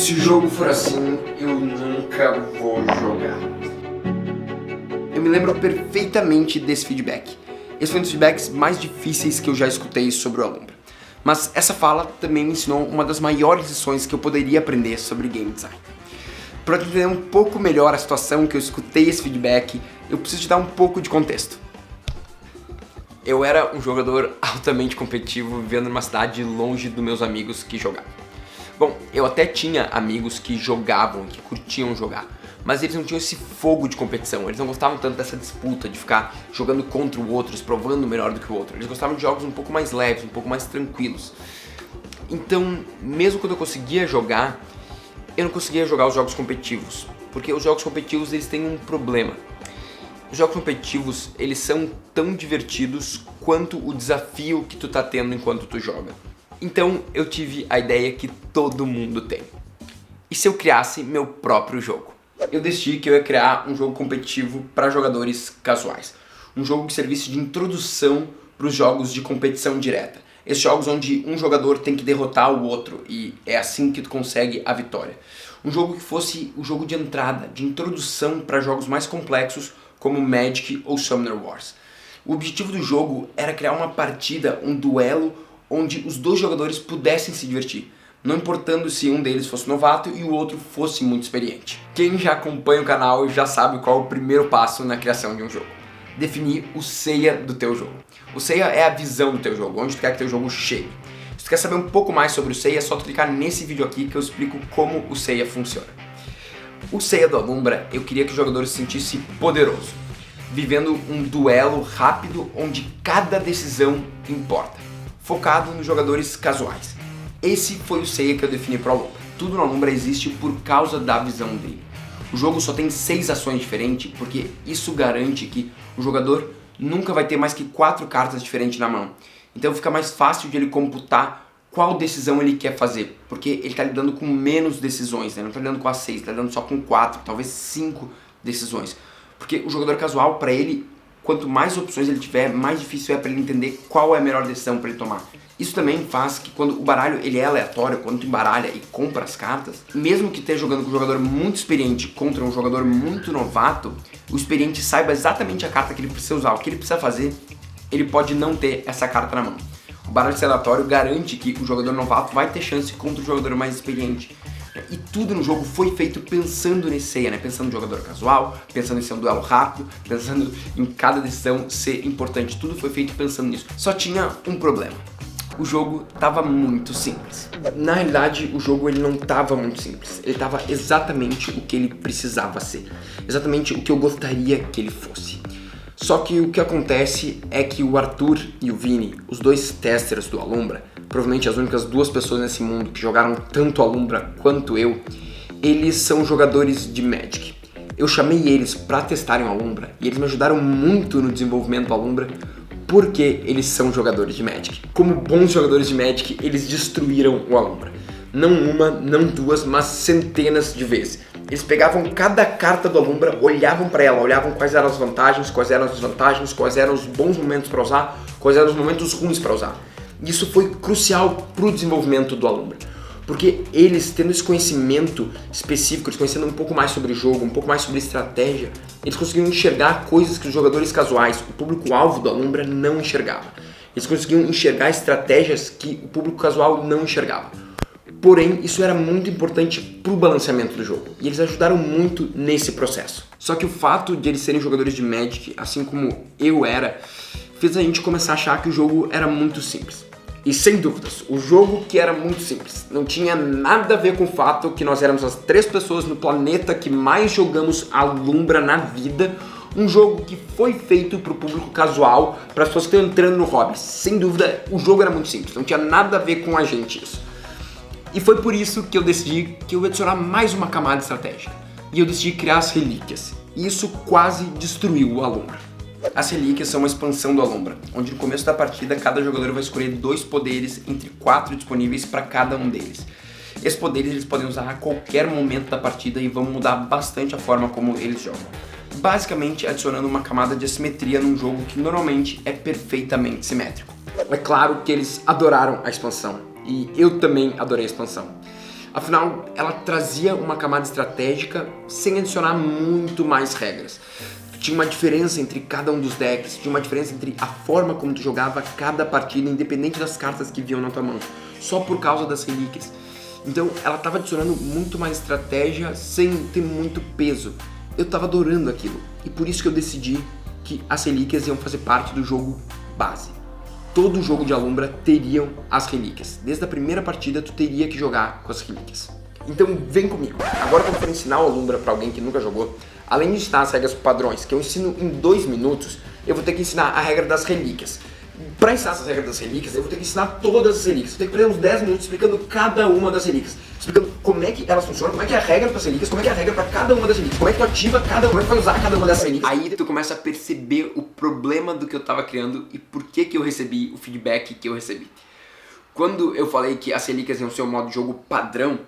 Se o jogo for assim, eu nunca vou jogar. Eu me lembro perfeitamente desse feedback. Esse foi um dos feedbacks mais difíceis que eu já escutei sobre o Alumbra. Mas essa fala também me ensinou uma das maiores lições que eu poderia aprender sobre game design. Para entender um pouco melhor a situação que eu escutei esse feedback, eu preciso te dar um pouco de contexto. Eu era um jogador altamente competitivo, vivendo numa cidade longe dos meus amigos que jogavam. Bom, eu até tinha amigos que jogavam, que curtiam jogar, mas eles não tinham esse fogo de competição, eles não gostavam tanto dessa disputa, de ficar jogando contra o outro, se provando melhor do que o outro. Eles gostavam de jogos um pouco mais leves, um pouco mais tranquilos. Então, mesmo quando eu conseguia jogar, eu não conseguia jogar os jogos competitivos, porque os jogos competitivos eles têm um problema. Os jogos competitivos, eles são tão divertidos quanto o desafio que tu tá tendo enquanto tu joga. Então eu tive a ideia que todo mundo tem. E se eu criasse meu próprio jogo? Eu decidi que eu ia criar um jogo competitivo para jogadores casuais. Um jogo que servisse de introdução para os jogos de competição direta. Esses jogos onde um jogador tem que derrotar o outro e é assim que tu consegue a vitória. Um jogo que fosse o jogo de entrada, de introdução para jogos mais complexos como Magic ou Summoner Wars. O objetivo do jogo era criar uma partida, um duelo, onde os dois jogadores pudessem se divertir, não importando se um deles fosse novato e o outro fosse muito experiente. Quem já acompanha o canal já sabe qual é o primeiro passo na criação de um jogo. Definir o Seiya do teu jogo. O Seiya é a visão do teu jogo, onde tu quer que teu jogo chegue. Se tu quer saber um pouco mais sobre o Seiya, é só tu clicar nesse vídeo aqui que eu explico como o Seiya funciona. O Seiya do Alumbra, eu queria que o jogador se sentisse poderoso, vivendo um duelo rápido onde cada decisão importa, focado nos jogadores casuais. Esse foi o Seiya que eu defini para o Alumbra. Tudo no Alumbra existe por causa da visão dele. O jogo só tem 6 ações diferentes, porque isso garante que o jogador nunca vai ter mais que 4 cartas diferentes na mão. Então fica mais fácil de ele computar qual decisão ele quer fazer, porque ele está lidando com menos decisões, né? Não está lidando com as 6, está lidando só com 4, talvez 5 decisões. Porque o jogador casual, para ele, quanto mais opções ele tiver, mais difícil é para ele entender qual é a melhor decisão para ele tomar. Isso também faz que quando o baralho ele é aleatório, quando tu embaralha e compra as cartas, mesmo que esteja jogando com um jogador muito experiente contra um jogador muito novato, o experiente saiba exatamente a carta que ele precisa usar, o que ele precisa fazer, ele pode não ter essa carta na mão. O baralho aleatório garante que o jogador novato vai ter chance contra o jogador mais experiente. E tudo no jogo foi feito pensando nesse Seiya, né? Pensando no jogador casual, pensando em ser um duelo rápido, pensando em cada decisão ser importante. Tudo foi feito pensando nisso. Só tinha um problema. O jogo estava muito simples. Na realidade, o jogo ele não estava muito simples. Ele estava exatamente o que ele precisava ser. Exatamente o que eu gostaria que ele fosse. Só que o que acontece é que o Arthur e o Vini, os dois testers do Alumbra, provavelmente as únicas 2 pessoas nesse mundo que jogaram tanto Alumbra quanto eu, eles são jogadores de Magic. Eu chamei eles para testarem o Alumbra e eles me ajudaram muito no desenvolvimento do Alumbra porque eles são jogadores de Magic. Como bons jogadores de Magic, eles destruíram o Alumbra. Não uma, não 2, mas centenas de vezes. Eles pegavam cada carta do Alumbra, olhavam para ela, olhavam quais eram as vantagens, quais eram as desvantagens, quais eram os bons momentos para usar, quais eram os momentos ruins para usar. Isso foi crucial para o desenvolvimento do Alumbra, porque eles, tendo esse conhecimento específico, eles conhecendo um pouco mais sobre o jogo, um pouco mais sobre estratégia, eles conseguiam enxergar coisas que os jogadores casuais, o público-alvo do Alumbra, não enxergava. Eles conseguiam enxergar estratégias que o público casual não enxergava. Porém, isso era muito importante para o balanceamento do jogo, e eles ajudaram muito nesse processo. Só que o fato de eles serem jogadores de Magic, assim como eu era, fez a gente começar a achar que o jogo era muito simples. E sem dúvidas, o jogo que era muito simples, não tinha nada a ver com o fato que nós éramos as 3 pessoas no planeta que mais jogamos Alumbra na vida, um jogo que foi feito para o público casual, para as pessoas que estão entrando no hobby. Sem dúvida, o jogo era muito simples, não tinha nada a ver com a gente isso. E foi por isso que eu decidi que eu ia adicionar mais uma camada estratégica. E eu decidi criar as relíquias. E isso quase destruiu o Alumbra. As relíquias são uma expansão do Alumbra, onde no começo da partida cada jogador vai escolher 2 poderes entre 4 disponíveis para cada um deles. Esses poderes eles podem usar a qualquer momento da partida e vão mudar bastante a forma como eles jogam. Basicamente adicionando uma camada de assimetria num jogo que normalmente é perfeitamente simétrico. É claro que eles adoraram a expansão. E eu também adorei a expansão. Afinal, ela trazia uma camada estratégica sem adicionar muito mais regras. Tinha uma diferença entre cada um dos decks, tinha uma diferença entre a forma como tu jogava cada partida, independente das cartas que vinham na tua mão, só por causa das relíquias. Então ela estava adicionando muito mais estratégia sem ter muito peso. Eu estava adorando aquilo, e por isso que eu decidi que as relíquias iam fazer parte do jogo base. Todo jogo de Alumbra teriam as relíquias. Desde a primeira partida tu teria que jogar com as relíquias. Então vem comigo. Agora quando eu for ensinar o Alumbra para alguém que nunca jogou, além de ensinar as regras padrões, que eu ensino em 2 minutos, eu vou ter que ensinar a regra das relíquias. Para ensinar essas regras das relíquias, eu vou ter que ensinar todas as relíquias. Eu tenho que perder uns 10 minutos explicando cada uma das relíquias. Explicando como é que elas funcionam, como é que é a regra para as relíquias, como é que é a regra para cada uma das relíquias, como é que tu ativa cada uma, como é que vai usar cada uma dessas relíquias. Aí tu começa a perceber o problema do que eu estava criando e por que eu recebi o feedback que eu recebi. Quando eu falei que as relíquias iam ser um modo de jogo padrão,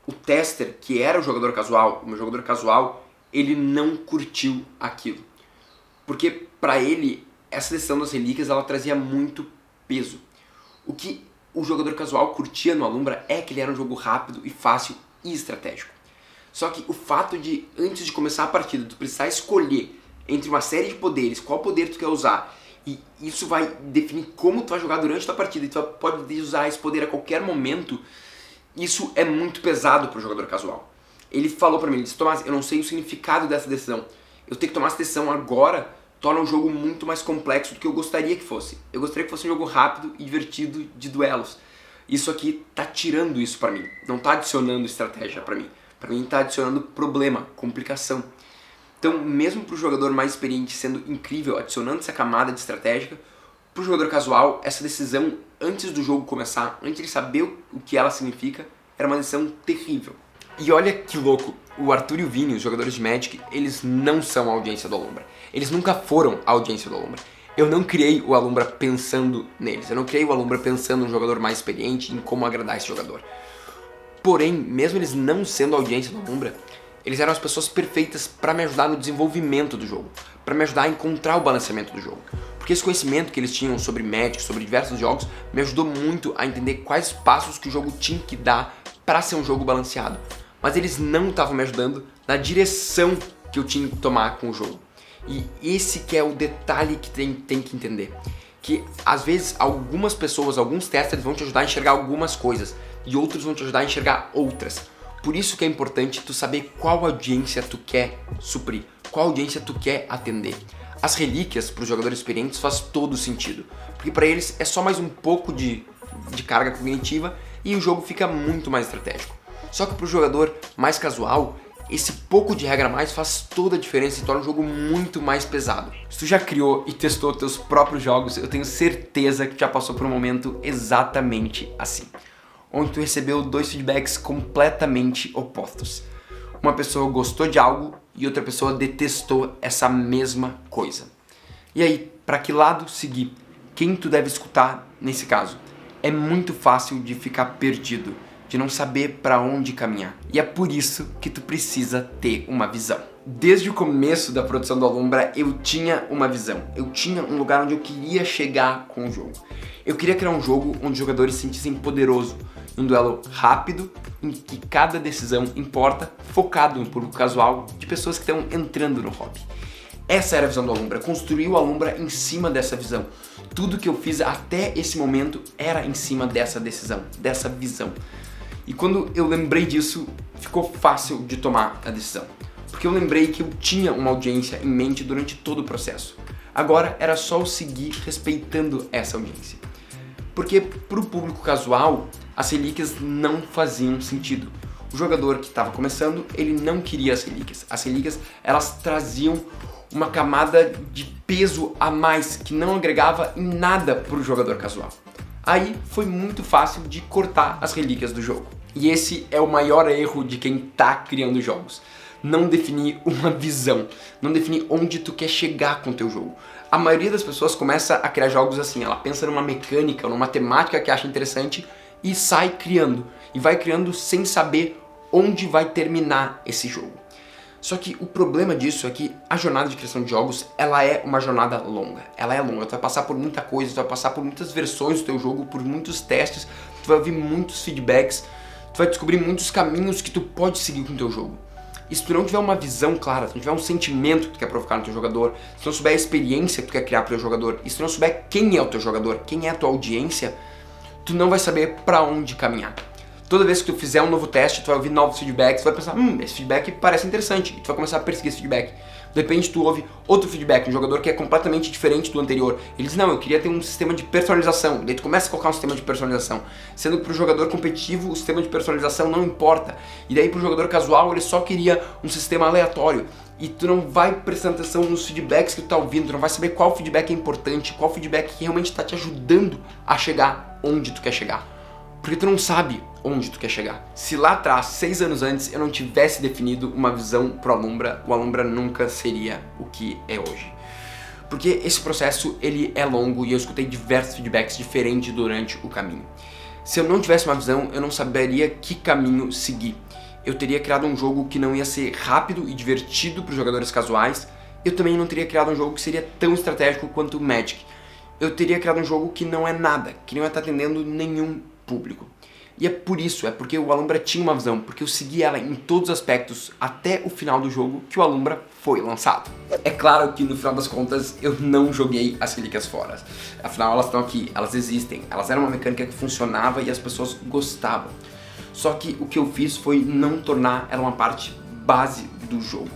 o tester, que era o jogador casual, o meu jogador casual, ele não curtiu aquilo. Porque para ele, essa decisão das relíquias, ela trazia muito peso. O que o jogador casual curtia no Alumbra é que ele era um jogo rápido e fácil e estratégico. Só que o fato de, antes de começar a partida, tu precisar escolher entre uma série de poderes, qual poder tu quer usar, e isso vai definir como tu vai jogar durante a tua partida, e tu pode usar esse poder a qualquer momento, isso é muito pesado para o jogador casual. Ele falou para mim, ele disse: Tomás, eu não sei o significado dessa decisão. Eu tenho que tomar essa decisão agora, torna um jogo muito mais complexo do que eu gostaria que fosse. Eu gostaria que fosse um jogo rápido e divertido de duelos. Isso aqui tá tirando isso para mim, não tá adicionando estratégia para mim. Para mim tá adicionando problema, complicação. Então, mesmo para o jogador mais experiente sendo incrível, adicionando essa camada de estratégia, para o jogador casual, essa decisão antes do jogo começar, antes de saber o que ela significa, era uma decisão terrível. E olha que louco, o Arthur e o Vini, os jogadores de Magic, eles não são a audiência do Alumbra. Eles nunca foram a audiência do Alumbra. Eu não criei o Alumbra pensando neles, eu não criei o Alumbra pensando num jogador mais experiente, em como agradar esse jogador. Porém, mesmo eles não sendo a audiência do Alumbra, eles eram as pessoas perfeitas para me ajudar no desenvolvimento do jogo, para me ajudar a encontrar o balanceamento do jogo. Porque esse conhecimento que eles tinham sobre Magic, sobre diversos jogos, me ajudou muito a entender quais passos que o jogo tinha que dar para ser um jogo balanceado. Mas eles não estavam me ajudando na direção que eu tinha que tomar com o jogo. E esse que é o detalhe que tem que entender. Que às vezes algumas pessoas, alguns testers vão te ajudar a enxergar algumas coisas e outros vão te ajudar a enxergar outras. Por isso que é importante tu saber qual audiência tu quer suprir, qual audiência tu quer atender. As relíquias para os jogadores experientes faz todo sentido, porque para eles é só mais um pouco de carga cognitiva e o jogo fica muito mais estratégico. Só que para o jogador mais casual, esse pouco de regra a mais faz toda a diferença e torna o jogo muito mais pesado. Se tu já criou e testou teus próprios jogos, eu tenho certeza que já passou por um momento exatamente assim, onde tu recebeu 2 feedbacks completamente opostos. Uma pessoa gostou de algo e outra pessoa detestou essa mesma coisa. E aí, para que lado seguir? Quem tu deve escutar nesse caso? É muito fácil de ficar perdido, de não saber para onde caminhar. E é por isso que tu precisa ter uma visão. Desde o começo da produção do Alumbra, eu tinha uma visão. Eu tinha um lugar onde eu queria chegar com o jogo. Eu queria criar um jogo onde os jogadores se sentissem poderosos, um duelo rápido, em que cada decisão importa, focado no público casual de pessoas que estão entrando no hobby. Essa era a visão do Alumbra, construí o Alumbra em cima dessa visão. Tudo que eu fiz até esse momento era em cima dessa decisão, dessa visão. E quando eu lembrei disso, ficou fácil de tomar a decisão. Porque eu lembrei que eu tinha uma audiência em mente durante todo o processo. Agora era só eu seguir respeitando essa audiência. Porque para o público casual, as relíquias não faziam sentido. O jogador que estava começando, ele não queria as relíquias. As relíquias, elas traziam uma camada de peso a mais que não agregava em nada para o jogador casual. Aí foi muito fácil de cortar as relíquias do jogo. E esse é o maior erro de quem está criando jogos. Não definir uma visão, não definir onde tu quer chegar com o teu jogo. A maioria das pessoas começa a criar jogos assim, ela pensa numa mecânica, numa temática que acha interessante e sai criando. E vai criando sem saber onde vai terminar esse jogo. Só que o problema disso é que a jornada de criação de jogos, ela é uma jornada longa. Ela é longa, tu vai passar por muita coisa, tu vai passar por muitas versões do teu jogo, por muitos testes, tu vai ouvir muitos feedbacks, tu vai descobrir muitos caminhos que tu pode seguir com o teu jogo. E se tu não tiver uma visão clara, se tu não tiver um sentimento que tu quer provocar no teu jogador, se tu não souber a experiência que tu quer criar pro teu jogador, e se tu não souber quem é o teu jogador, quem é a tua audiência, tu não vai saber pra onde caminhar. Toda vez que tu fizer um novo teste, tu vai ouvir novos feedbacks, tu vai pensar, esse feedback parece interessante, e tu vai começar a perseguir esse feedback. De repente tu ouve outro feedback, um jogador que é completamente diferente do anterior. Ele diz, não, eu queria ter um sistema de personalização. Daí tu começa a colocar um sistema de personalização. Sendo que pro jogador competitivo o sistema de personalização não importa. E daí pro jogador casual ele só queria um sistema aleatório. E tu não vai prestando atenção nos feedbacks que tu tá ouvindo, tu não vai saber qual feedback é importante, qual feedback que realmente tá te ajudando a chegar onde tu quer chegar. Porque tu não sabe onde tu quer chegar. Se lá atrás, 6 anos antes, eu não tivesse definido uma visão pro Alumbra, o Alumbra nunca seria o que é hoje. Porque esse processo, ele é longo e eu escutei diversos feedbacks diferentes durante o caminho. Se eu não tivesse uma visão, eu não saberia que caminho seguir. Eu teria criado um jogo que não ia ser rápido e divertido para os jogadores casuais. Eu também não teria criado um jogo que seria tão estratégico quanto o Magic. Eu teria criado um jogo que não é nada, que não ia estar atendendo nenhum público. E é por isso, é porque o Alumbra tinha uma visão, porque eu segui ela em todos os aspectos até o final do jogo que o Alumbra foi lançado. É claro que no final das contas eu não joguei as relíquias fora, afinal elas estão aqui, elas existem, elas eram uma mecânica que funcionava e as pessoas gostavam. Só que o que eu fiz foi não tornar ela uma parte base do jogo.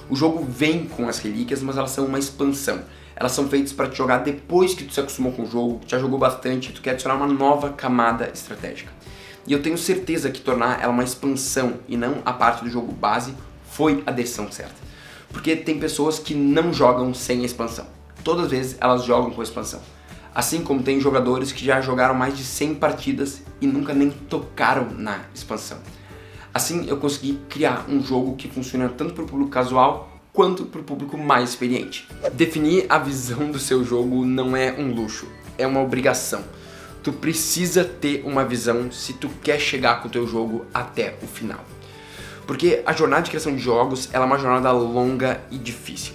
O jogo vem com as relíquias, mas elas são uma expansão. Elas são feitas para te jogar depois que tu se acostumou com o jogo, já jogou bastante, tu quer adicionar uma nova camada estratégica. E eu tenho certeza que tornar ela uma expansão e não a parte do jogo base foi a decisão certa. Porque tem pessoas que não jogam sem a expansão. Todas as vezes elas jogam com a expansão. Assim como tem jogadores que já jogaram mais de 100 partidas e nunca nem tocaram na expansão. Assim eu consegui criar um jogo que funciona tanto para o público casual quanto para o público mais experiente. Definir a visão do seu jogo não é um luxo, é uma obrigação. Tu precisa ter uma visão se tu quer chegar com o teu jogo até o final. Porque a jornada de criação de jogos ela é uma jornada longa e difícil.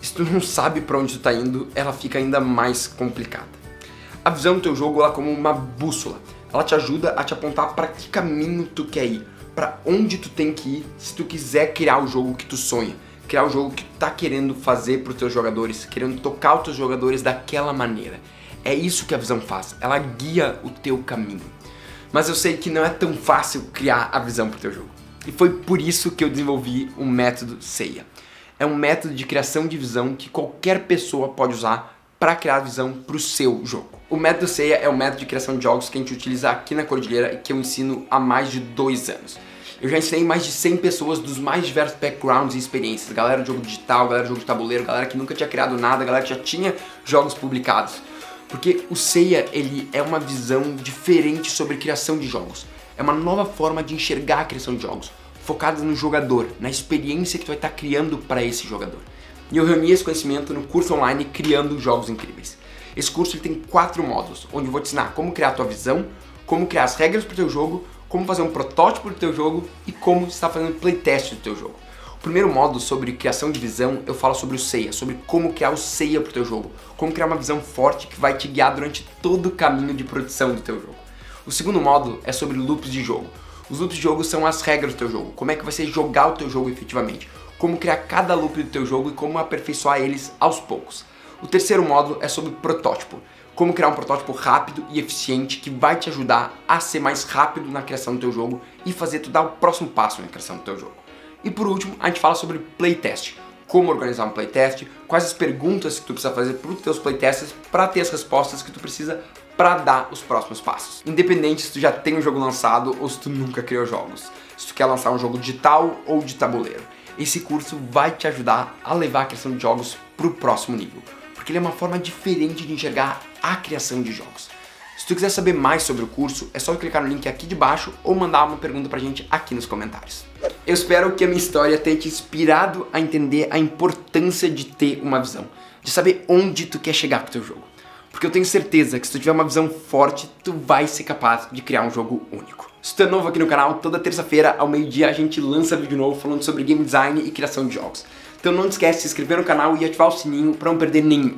Se tu não sabe para onde tu tá indo, ela fica ainda mais complicada. A visão do teu jogo ela é como uma bússola. Ela te ajuda a te apontar para que caminho tu quer ir, para onde tu tem que ir se tu quiser criar o jogo que tu sonha. Criar o jogo que tu tá querendo fazer para os teus jogadores, querendo tocar os teus jogadores daquela maneira. É isso que a visão faz, ela guia o teu caminho. Mas eu sei que não é tão fácil criar a visão para o teu jogo. E foi por isso que eu desenvolvi o método Seiya. É um método de criação de visão que qualquer pessoa pode usar para criar a visão para o seu jogo. O método Seiya é o método de criação de jogos que a gente utiliza aqui na Cordilheira e que eu ensino há mais de 2 anos. Eu já ensinei mais de 100 pessoas dos mais diversos backgrounds e experiências. Galera de jogo digital, galera de jogo de tabuleiro, galera que nunca tinha criado nada, galera que já tinha jogos publicados. Porque o Seiya, ele é uma visão diferente sobre criação de jogos. É uma nova forma de enxergar a criação de jogos, focada no jogador, na experiência que tu vai estar criando para esse jogador. E eu reuni esse conhecimento no curso online Criando Jogos Incríveis. Esse curso ele tem 4 módulos, onde eu vou te ensinar como criar a tua visão, como criar as regras para o teu jogo, como fazer um protótipo do teu jogo e como estar fazendo playtest do teu jogo. O primeiro módulo sobre criação de visão, eu falo sobre o Seiya, sobre como criar o Seiya pro teu jogo, como criar uma visão forte que vai te guiar durante todo o caminho de produção do teu jogo. O segundo módulo é sobre loops de jogo. Os loops de jogo são as regras do teu jogo, como é que vai ser jogar o teu jogo efetivamente, como criar cada loop do teu jogo e como aperfeiçoar eles aos poucos. O terceiro módulo é sobre protótipo, como criar um protótipo rápido e eficiente que vai te ajudar a ser mais rápido na criação do teu jogo e fazer tu dar o próximo passo na criação do teu jogo. E por último, a gente fala sobre playtest, como organizar um playtest, quais as perguntas que tu precisa fazer para os teus playtests para ter as respostas que tu precisa para dar os próximos passos. Independente se tu já tem um jogo lançado ou se tu nunca criou jogos, se tu quer lançar um jogo digital ou de tabuleiro. Esse curso vai te ajudar a levar a criação de jogos para o próximo nível, porque ele é uma forma diferente de enxergar a criação de jogos. Se tu quiser saber mais sobre o curso, é só clicar no link aqui de baixo ou mandar uma pergunta pra gente aqui nos comentários. Eu espero que a minha história tenha te inspirado a entender a importância de ter uma visão, de saber onde tu quer chegar com o teu jogo. Porque eu tenho certeza que se tu tiver uma visão forte, tu vai ser capaz de criar um jogo único. Se tu é novo aqui no canal, toda terça-feira ao meio-dia a gente lança vídeo novo falando sobre game design e criação de jogos. Então não esquece de se inscrever no canal e ativar o sininho para não perder nenhum.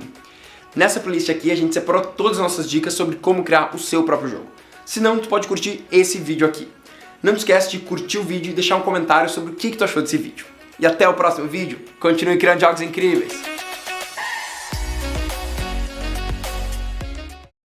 Nessa playlist aqui a gente separou todas as nossas dicas sobre como criar o seu próprio jogo. Se não, tu pode curtir esse vídeo aqui. Não esquece de curtir o vídeo e deixar um comentário sobre o que tu achou desse vídeo. E até o próximo vídeo, continue criando jogos incríveis!